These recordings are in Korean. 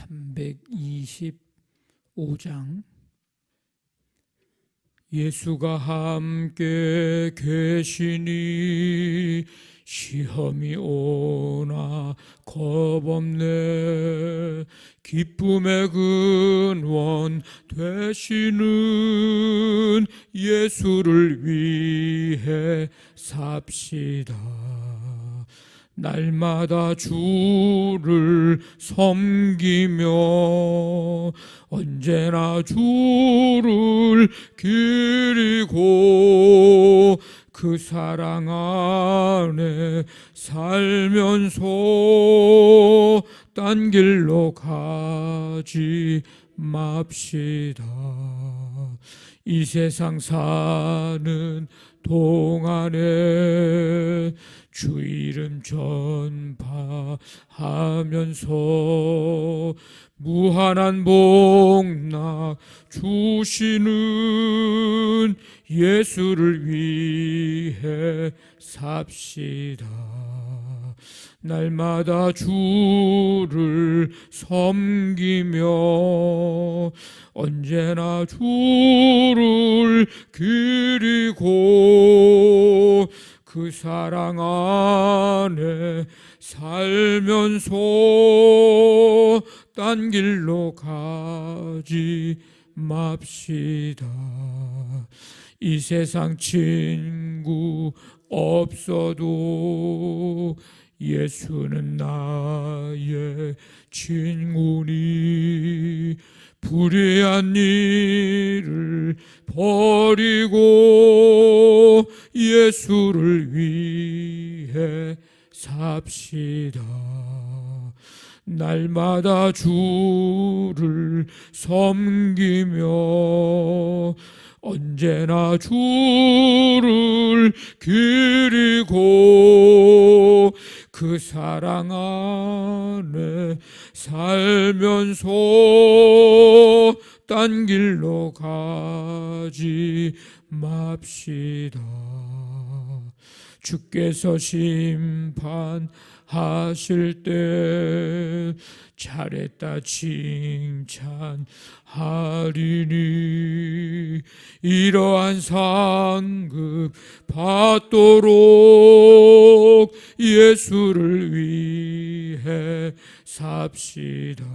325장. 예수가 함께 계시니 시험이 오나 겁없네. 기쁨의 근원 되시는 예수를 위해 삽시다. 날마다 주를 섬기며 언제나 주를 기리고 그 사랑 안에 살면서 딴 길로 가지 맙시다. 이 세상 사는 동안에 주 이름 전파하면서 무한한 복락 주시는 예수를 위해 삽시다. 날마다 주를 섬기며 언제나 주를 기리고 그 사랑 안에 살면서 딴 길로 가지 맙시다. 이 세상 친구 없어도 예수는 나의 친구니 불의한 일을 버리고 예수를 위해 삽시다. 날마다 주를 섬기며 언제나 주를 기리고 그 사랑 안에 살면서 딴 길로 가지 맙시다. 주께서 심판하실 때 잘했다 칭찬하리니 이러한 상급 받도록 예수를 위해 삽시다.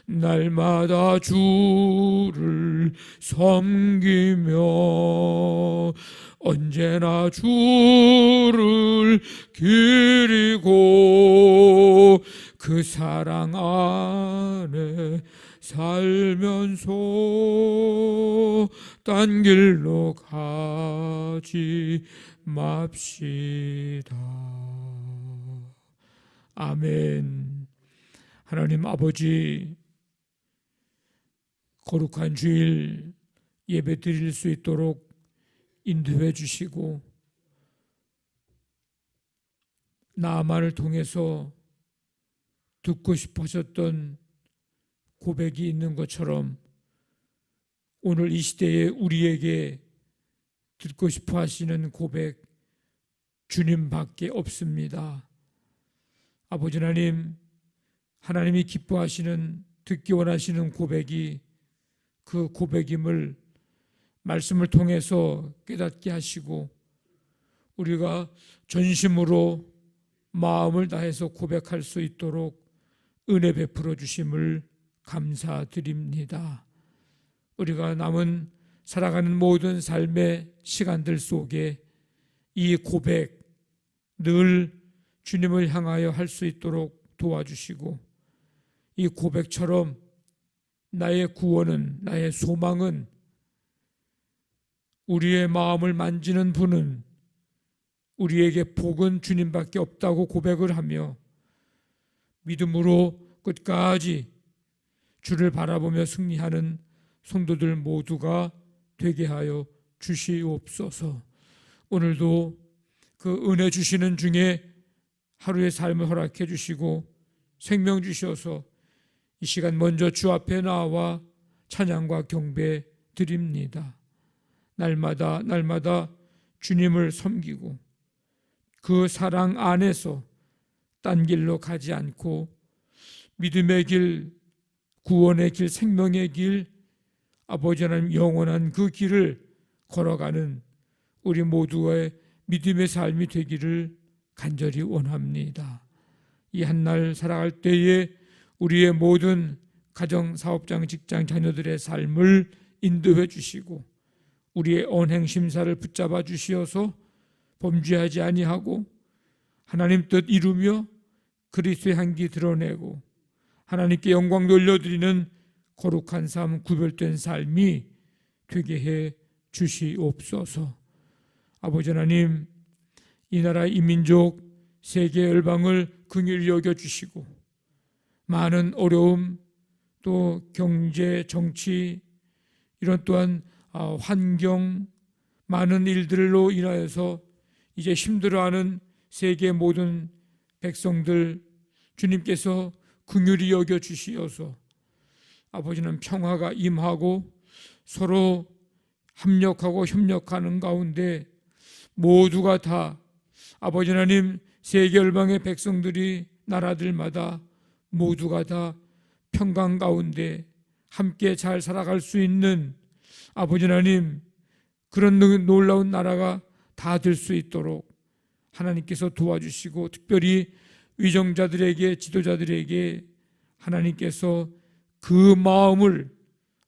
날마다 주를 섬기며 언제나 주를 기리고 그 사랑 안에 살면서 딴 길로 가지 맙시다. 아멘. 하나님 아버지, 거룩한 주일 예배 드릴 수 있도록 인도해 주시고 나만을 통해서 듣고 싶으셨던 고백이 있는 것처럼 오늘 이 시대에 우리에게 듣고 싶어 하시는 고백 주님밖에 없습니다. 아버지 하나님, 하나님이 기뻐하시는 듣기 원하시는 고백이 그 고백임을 말씀을 통해서 깨닫게 하시고 우리가 전심으로 마음을 다해서 고백할 수 있도록 은혜 베풀어 주심을 감사드립니다. 우리가 남은 살아가는 모든 삶의 시간들 속에 이 고백 늘 주님을 향하여 할 수 있도록 도와주시고 이 고백처럼 나의 구원은, 나의 소망은, 우리의 마음을 만지는 분은, 우리에게 복은 주님밖에 없다고 고백을 하며 믿음으로 끝까지 주를 바라보며 승리하는 성도들 모두가 되게 하여 주시옵소서. 오늘도 그 은혜 주시는 중에 하루의 삶을 허락해 주시고 생명 주셔서 이 시간 먼저 주 앞에 나와 찬양과 경배 드립니다. 날마다 주님을 섬기고 그 사랑 안에서 딴 길로 가지 않고 믿음의 길, 구원의 길, 생명의 길, 아버지 하나님 영원한 그 길을 걸어가는 우리 모두의 믿음의 삶이 되기를 간절히 원합니다. 이 한날 살아갈 때에 우리의 모든 가정, 사업장, 직장, 자녀들의 삶을 인도해 주시고 우리의 언행 심사를 붙잡아 주시어서 범죄하지 아니하고 하나님 뜻 이루며 그리스도의 향기 드러내고 하나님께 영광 돌려드리는 거룩한 삶, 구별된 삶이 되게 해 주시옵소서. 아버지 하나님, 이 나라 이 민족 세계 열방을 긍휼히 여겨주시고 많은 어려움, 또 경제, 정치, 이런 또한 환경, 많은 일들로 인하여서 이제 힘들어하는 세계 모든 백성들 주님께서 긍휼히 여겨주시어서 아버지는 평화가 임하고 서로 합력하고 협력하는 가운데 모두가 다 아버지 하나님 세계 열방의 백성들이 나라들마다 모두가 다 평강 가운데 함께 잘 살아갈 수 있는 아버지 하나님 그런 놀라운 나라가 다 될 수 있도록 하나님께서 도와주시고 특별히 위정자들에게 지도자들에게 하나님께서 그 마음을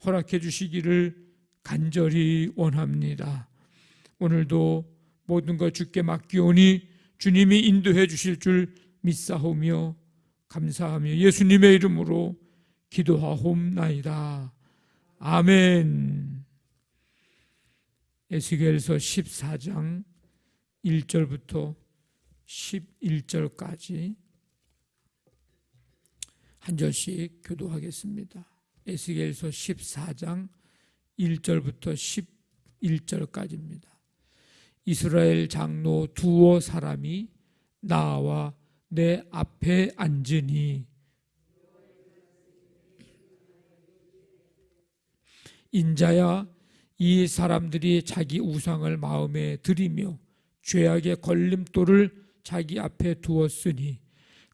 허락해 주시기를 간절히 원합니다. 오늘도 모든 것 주께 맡기오니 주님이 인도해 주실 줄 믿사오며 감사하며 예수님의 이름으로 기도하옵나이다. 아멘. 에스겔서 14장 1절부터 11절까지 한 절씩 교도하겠습니다. 에스겔서 14장 1절부터 11절까지입니다. 이스라엘 장로 두어 사람이 나와 내 앞에 앉으니 인자야 이 사람들이 자기 우상을 마음에 들이며 죄악의 걸림돌을 자기 앞에 두었으니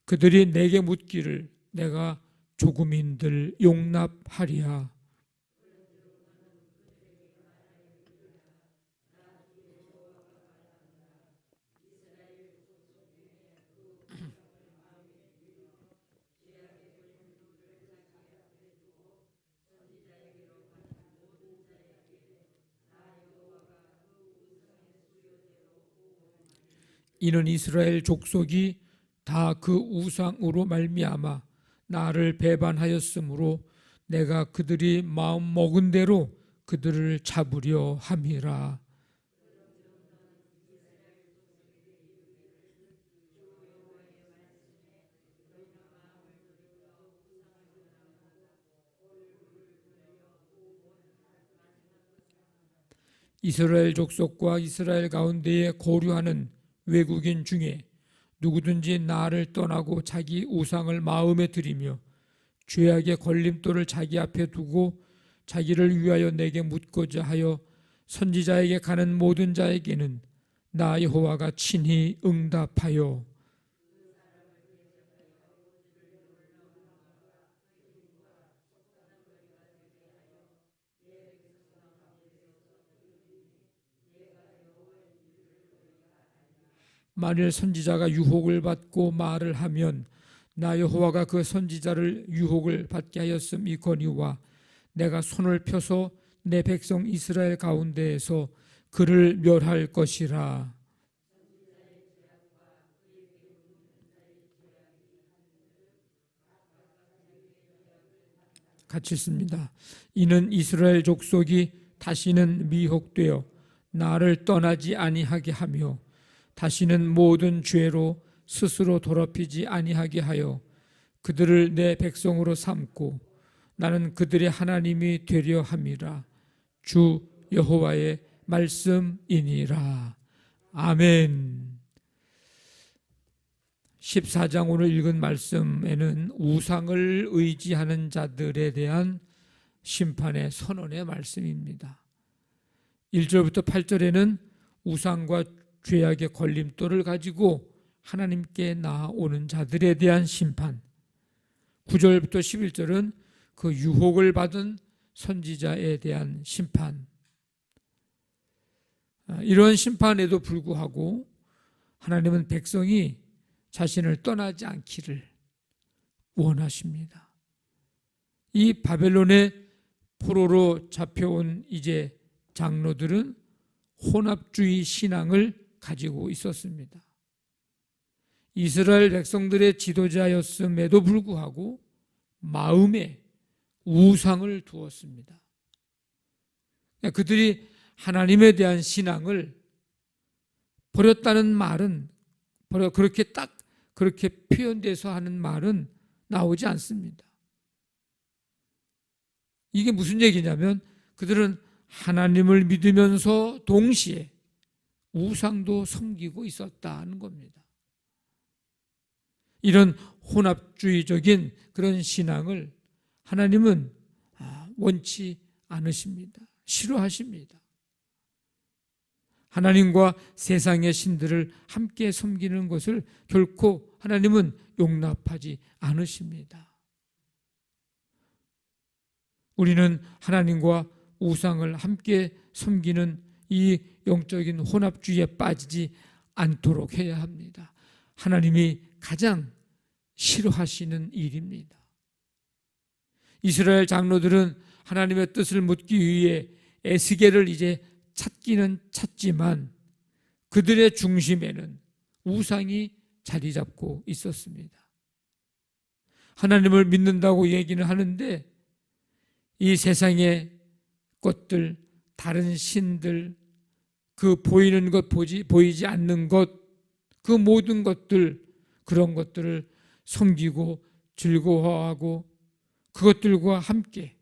그들이 내게 묻기를 내가 조금인들 용납하리야. 이는 이스라엘 족속이 다 그 우상으로 말미암아 나를 배반하였으므로 내가 그들이 마음 먹은 대로 그들을 잡으려 함이라. 이스라엘 족속과 이스라엘 가운데에 거류하는 외국인 중에 누구든지 나를 떠나고 자기 우상을 마음에 들이며 죄악의 걸림돌을 자기 앞에 두고 자기를 위하여 내게 묻고자 하여 선지자에게 가는 모든 자에게는 나 여호와가 친히 응답하여 만일 선지자가 유혹을 받고 말을 하면 나 여호와가 그 선지자를 유혹을 받게 하였음이거니와 내가 손을 펴서 내 백성 이스라엘 가운데에서 그를 멸할 것이라. 같이 읽습니다. 이는 이스라엘 족속이 다시는 미혹되어 나를 떠나지 아니하게 하며 다시는 모든 죄로 스스로 더럽히지 아니하게 하여 그들을 내 백성으로 삼고 나는 그들의 하나님이 되려 함이라. 주 여호와의 말씀이니라. 아멘. 14장 오늘 읽은 말씀에는 우상을 의지하는 자들에 대한 심판의 선언의 말씀입니다. 1절부터 8절에는 우상과 죄악의 걸림돌을 가지고 하나님께 나아오는 자들에 대한 심판, 9절부터 11절은 그 유혹을 받은 선지자에 대한 심판, 이런 심판에도 불구하고 하나님은 백성이 자신을 떠나지 않기를 원하십니다. 이 바벨론의 포로로 잡혀온 이제 장로들은 혼합주의 신앙을 가지고 있었습니다. 이스라엘 백성들의 지도자였음에도 불구하고 마음에 우상을 두었습니다. 그들이 하나님에 대한 신앙을 버렸다는 말은, 그렇게 표현돼서 하는 말은 나오지 않습니다. 이게 무슨 얘기냐면 그들은 하나님을 믿으면서 동시에 우상도 섬기고 있었다는 겁니다. 이런 혼합주의적인 그런 신앙을 하나님은 원치 않으십니다. 싫어하십니다. 하나님과 세상의 신들을 함께 섬기는 것을 결코 하나님은 용납하지 않으십니다. 우리는 하나님과 우상을 함께 섬기는 이 영적인 혼합주의에 빠지지 않도록 해야 합니다. 하나님이 가장 싫어하시는 일입니다. 이스라엘 장로들은 하나님의 뜻을 묻기 위해 에스겔을 이제 찾기는 찾지만 그들의 중심에는 우상이 자리 잡고 있었습니다. 하나님을 믿는다고 얘기는 하는데 이 세상의 것들, 다른 신들, 그 보이는 것, 보이지 않는 것, 그 모든 것들, 그런 것들을 섬기고 즐거워하고 그것들과 함께,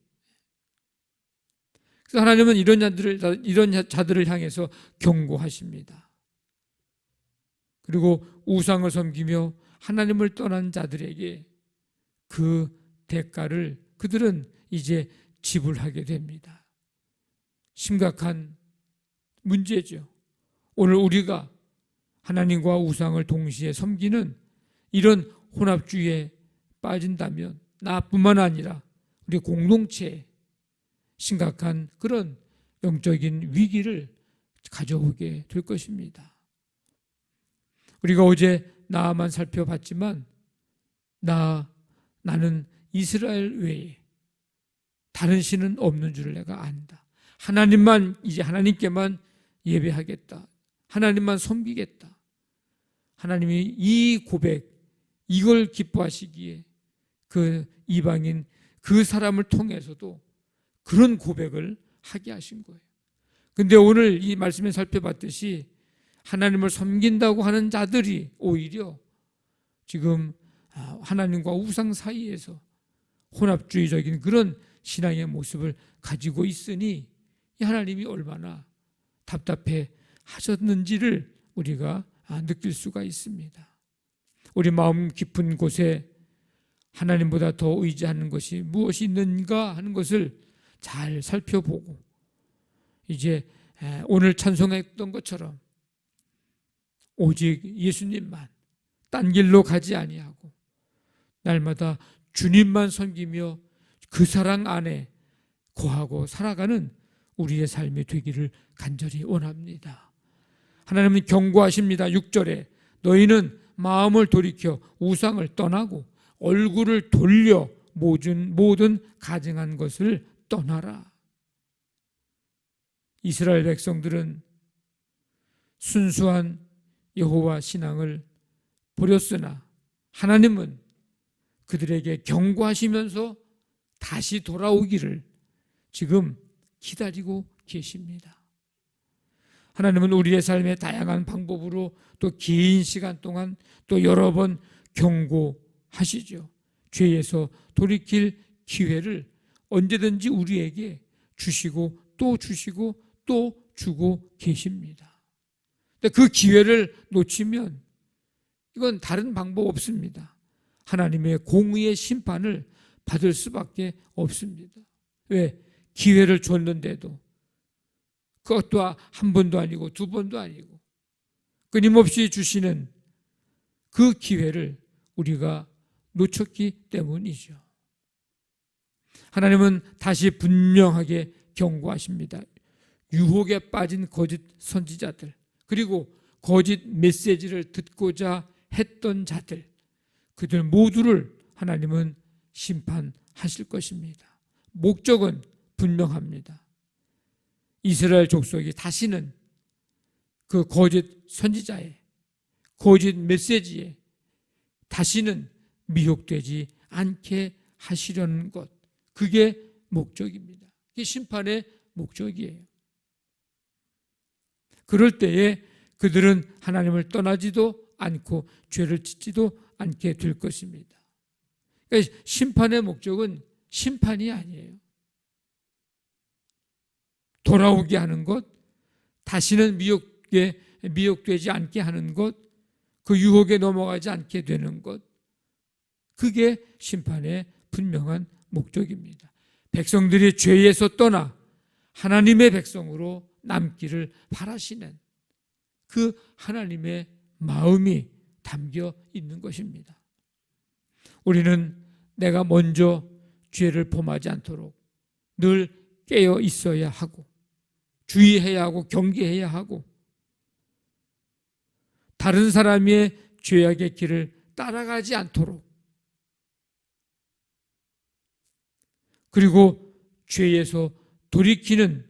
그래서 하나님은 이런 자들을 향해서 경고하십니다. 그리고 우상을 섬기며 하나님을 떠난 자들에게 그 대가를 그들은 이제 지불하게 됩니다. 심각한 문제죠. 오늘 우리가 하나님과 우상을 동시에 섬기는 이런 혼합주의에 빠진다면 나뿐만 아니라 우리 공동체에 심각한 그런 영적인 위기를 가져오게 될 것입니다. 우리가 어제 나만 살펴봤지만 나는 이스라엘 외에 다른 신은 없는 줄을 내가 안다. 이제 하나님께만 예배하겠다. 하나님만 섬기겠다. 하나님이 이 고백, 이걸 기뻐하시기에 그 이방인 그 사람을 통해서도 그런 고백을 하게 하신 거예요. 근데 오늘 이 말씀에 살펴봤듯이 하나님을 섬긴다고 하는 자들이 오히려 지금 하나님과 우상 사이에서 혼합주의적인 그런 신앙의 모습을 가지고 있으니 하나님이 얼마나 답답해 하셨는지를 우리가 느낄 수가 있습니다. 우리 마음 깊은 곳에 하나님보다 더 의지하는 것이 무엇이 있는가 하는 것을 잘 살펴보고 이제 오늘 찬송했던 것처럼 오직 예수님만 딴 길로 가지 아니하고 날마다 주님만 섬기며 그 사랑 안에 거하고 살아가는 우리의 삶이 되기를 간절히 원합니다. 하나님은 경고하십니다. 6절에 너희는 마음을 돌이켜 우상을 떠나고 얼굴을 돌려 모든 가증한 것을 떠나라. 이스라엘 백성들은 순수한 여호와 신앙을 버렸으나 하나님은 그들에게 경고하시면서 다시 돌아오기를 지금 기다리고 계십니다. 하나님은 우리의 삶의 다양한 방법으로 또 긴 시간 동안 또 여러 번 경고하시죠. 죄에서 돌이킬 기회를 언제든지 우리에게 주시고 또 주고 계십니다. 근데 그 기회를 놓치면 이건 다른 방법 없습니다. 하나님의 공의의 심판을 받을 수밖에 없습니다. 왜? 기회를 줬는데도 그것도 한 번도 아니고 두 번도 아니고 끊임없이 주시는 그 기회를 우리가 놓쳤기 때문이죠. 하나님은 다시 분명하게 경고하십니다. 유혹에 빠진 거짓 선지자들, 그리고 거짓 메시지를 듣고자 했던 자들, 그들 모두를 하나님은 심판하실 것입니다. 목적은 분명합니다. 이스라엘 족속이 다시는 그 거짓 선지자의 거짓 메시지에 다시는 미혹되지 않게 하시려는 것, 그게 목적입니다. 그게 심판의 목적이에요. 그럴 때에 그들은 하나님을 떠나지도 않고 죄를 짓지도 않게 될 것입니다. 그러니까 심판의 목적은 심판이 아니에요. 돌아오게 하는 것, 다시는 미혹되지 않게 하는 것, 그 유혹에 넘어가지 않게 되는 것, 그게 심판의 분명한 목적입니다. 백성들이 죄에서 떠나 하나님의 백성으로 남기를 바라시는 그 하나님의 마음이 담겨 있는 것입니다. 우리는 내가 먼저 죄를 범하지 않도록 늘 깨어 있어야 하고, 주의해야 하고, 경계해야 하고, 다른 사람의 죄악의 길을 따라가지 않도록, 그리고 죄에서 돌이키는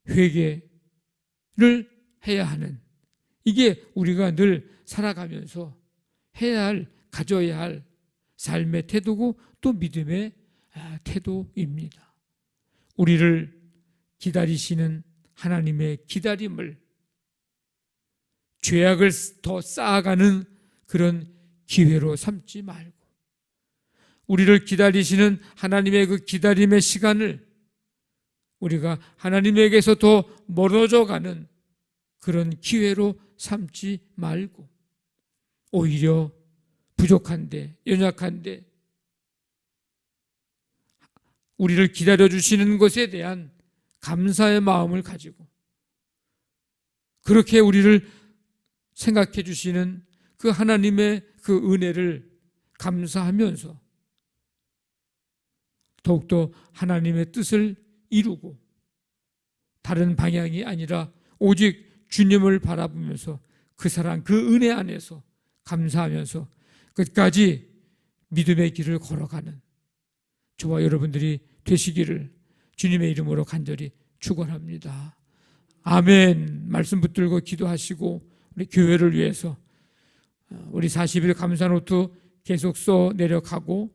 회개를 해야 하는, 이게 우리가 늘 살아가면서 해야 할, 가져야 할 삶의 태도고 또 믿음의 태도입니다. 우리를 기다리시는 하나님의 기다림을 죄악을 더 쌓아가는 그런 기회로 삼지 말고, 우리를 기다리시는 하나님의 그 기다림의 시간을 우리가 하나님에게서 더 멀어져 가는 그런 기회로 삼지 말고, 오히려 부족한데, 연약한데 우리를 기다려주시는 것에 대한 감사의 마음을 가지고, 그렇게 우리를 생각해 주시는 그 하나님의 그 은혜를 감사하면서 더욱더 하나님의 뜻을 이루고, 다른 방향이 아니라 오직 주님을 바라보면서 그 사랑, 그 은혜 안에서 감사하면서 끝까지 믿음의 길을 걸어가는 저와 여러분들이 되시기를 주님의 이름으로 간절히 축원합니다. 아멘. 말씀 붙들고 기도하시고, 우리 교회를 위해서 우리 40일 감사 노트 계속 써 내려가고,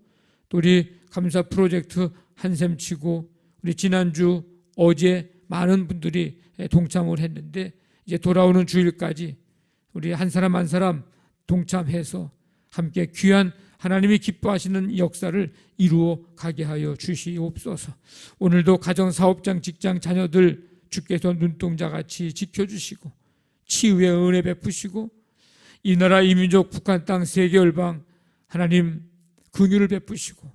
또 우리 감사 프로젝트 한샘 치고, 우리 지난주 어제 많은 분들이 동참을 했는데, 이제 돌아오는 주일까지 우리 한 사람 한 사람 동참해서 함께 귀한 하나님이 기뻐하시는 역사를 이루어 가게 하여 주시옵소서. 오늘도 가정, 사업장, 직장, 자녀들 주께서 눈동자같이 지켜주시고 치유의 은혜 베푸시고, 이 나라 이민족 북한 땅 세계 열방 하나님 긍휼을 베푸시고,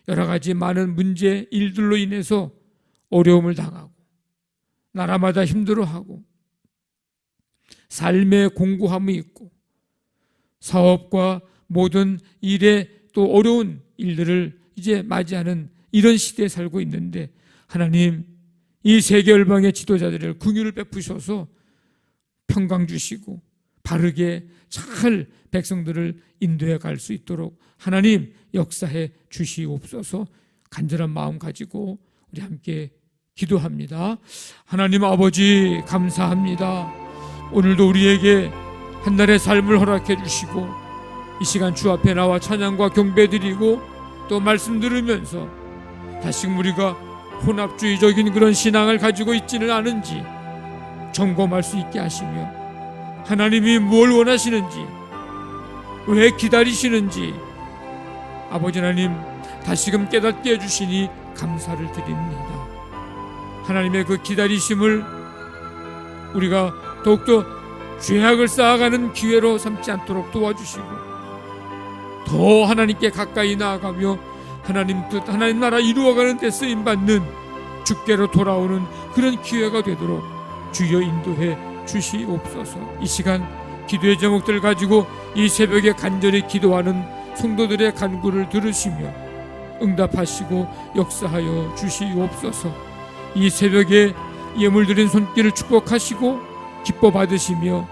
여러 가지 많은 문제 일들로 인해서 어려움을 당하고 나라마다 힘들어하고 삶의 공고함이 있고 사업과 모든 일에 또 어려운 일들을 이제 맞이하는 이런 시대에 살고 있는데, 하나님 이 세계 열방의 지도자들을 긍휼을 베푸셔서 평강 주시고 바르게 잘 백성들을 인도해 갈 수 있도록 하나님 역사해 주시옵소서. 간절한 마음 가지고 우리 함께 기도합니다. 하나님 아버지 감사합니다. 오늘도 우리에게 한날의 삶을 허락해 주시고, 이 시간 주 앞에 나와 찬양과 경배 드리고 또 말씀 들으면서 다시금 우리가 혼합주의적인 그런 신앙을 가지고 있지는 않은지 점검할 수 있게 하시며, 하나님이 뭘 원하시는지, 왜 기다리시는지 아버지 하나님 다시금 깨닫게 해주시니 감사를 드립니다. 하나님의 그 기다리심을 우리가 더욱더 죄악을 쌓아가는 기회로 삼지 않도록 도와주시고, 더 하나님께 가까이 나아가며 하나님 뜻, 하나님 나라 이루어가는 데 쓰임받는 주께로 돌아오는 그런 기회가 되도록 주여 인도해 주시옵소서. 이 시간 기도의 제목들 가지고 이 새벽에 간절히 기도하는 성도들의 간구를 들으시며 응답하시고 역사하여 주시옵소서. 이 새벽에 예물 드린 손길을 축복하시고 기뻐 받으시며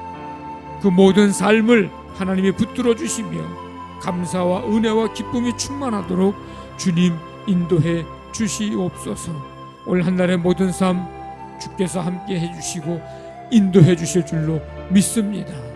그 모든 삶을 하나님이 붙들어 주시며 감사와 은혜와 기쁨이 충만하도록 주님 인도해 주시옵소서. 올 한 날의 모든 삶 주께서 함께 해주시고 인도해 주실 줄로 믿습니다.